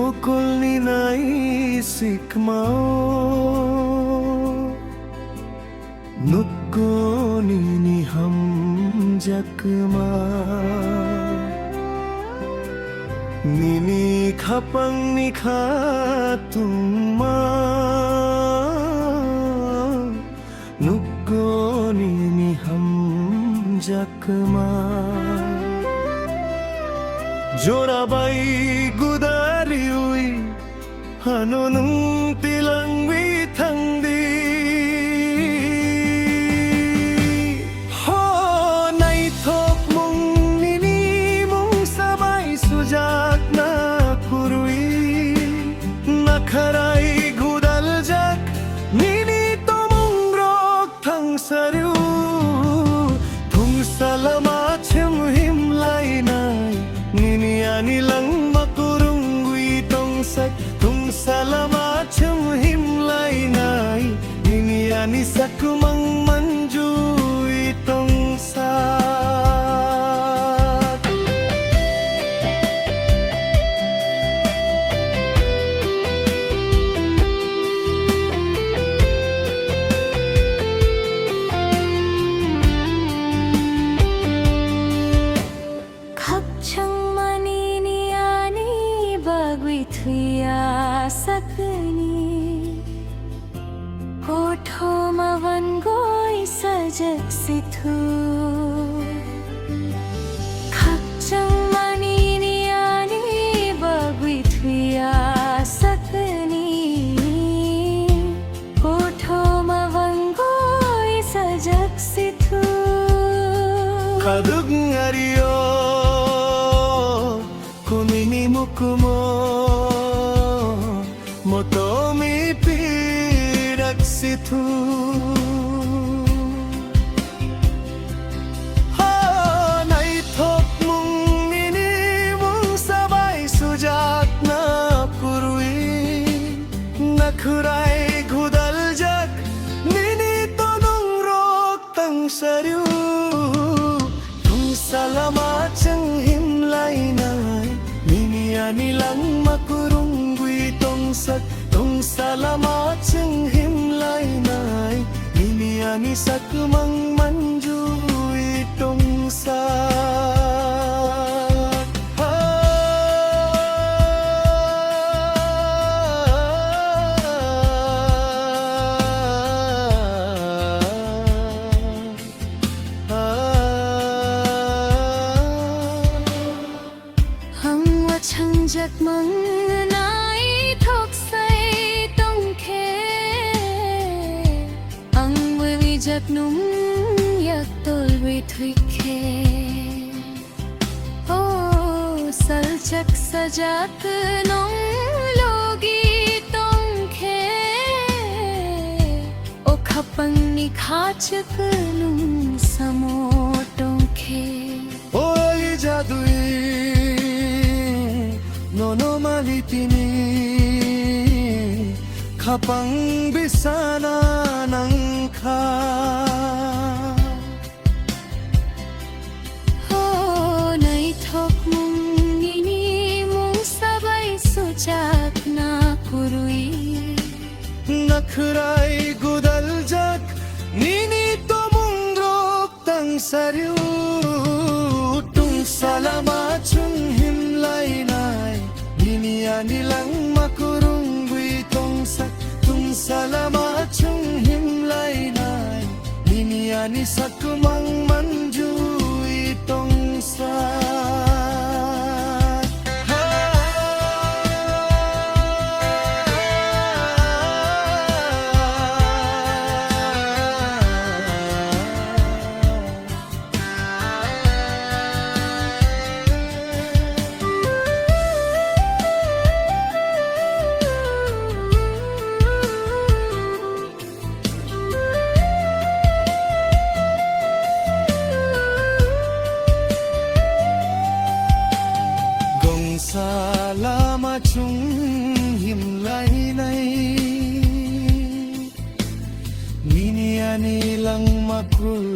mukul ni naisik mau nukko ni ham jakma nini khapang ni khatuma nukko ni ham jakma jorabai gudari ui hanunung tilang withangdi ho nai thok mung nini mung sabai sujak na kurui nakharai gudal jak nini to mung rok thang sariu thung salama chem him lai nai nini ani lang makurungui tong sak tung salama chum him lai nai nini ani sakumang manjui tong sak sakni kotho mawan goi sajak sithu khakchang mani ni ani bagui thuya sakni kotho mawan goi sajak sithu khadug ngariyo kunini mukumo motomi pirak situ ha nai thok mung ini mung sabai sujak na purui nakhurai gudal jak nini tonung rok tang sariu tung salama chang him lai nai nini ani lang makurung sak tung salama cheng him lai nai nini ani sak mang manjui tong sak hang wa chang jak mang jak nung yak tol wi thui khe oh sal chak sajak nong logi tong khe o khapang ni khachak nung samo tong khe oi jadui nono malitini khapang bisana nang kha ho nai thok mung nini mung sabai sujak na kurui nakhurai gudal jak nini to mung rok tang sariu tung salama chung him lai nai nini ani lang makurung gui tong sak tung salama chung him lai nai nini ani sakumang manjui tong sak salama chung him lai nai nini ani lang makul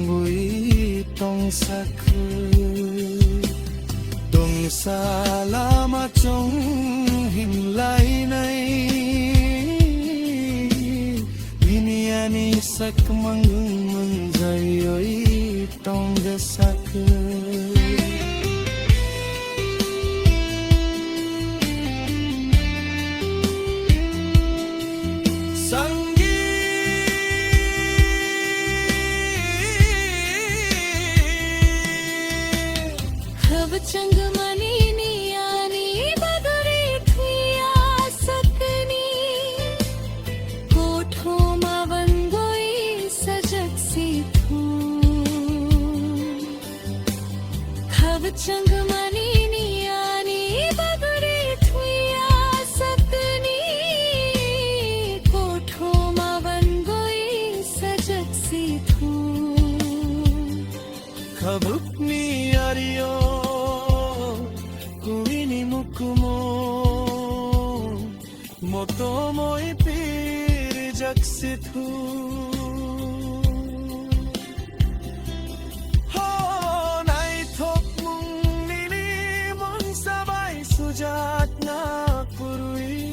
bui tong sak tong salama chung sak mang mang zai oi tong ga sak चंग money नियानी बदरे थिया सकनी कोठों मा बन गई सजग सी थू खब चंग मनी नियानी बदरे थिया सकनी कोठों मा बन गई सजग सी थू kabukni ariyo kuini mukumo motomoi pir jaksithu ho nai thok mung nini mon sabai sujat na purui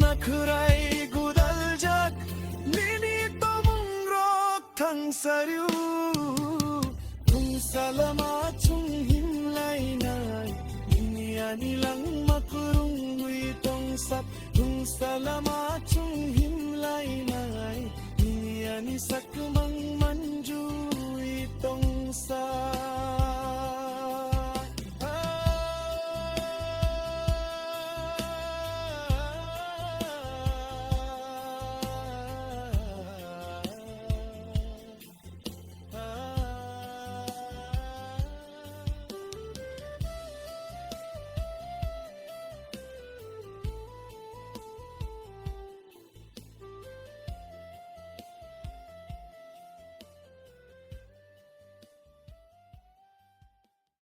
nakhurai gudal jak nini tomung rok thang saryu salama chung himlai nai dunia ni lang makurung wi tong sap salama chung himlai nai dunia ni sak mang manju wi tong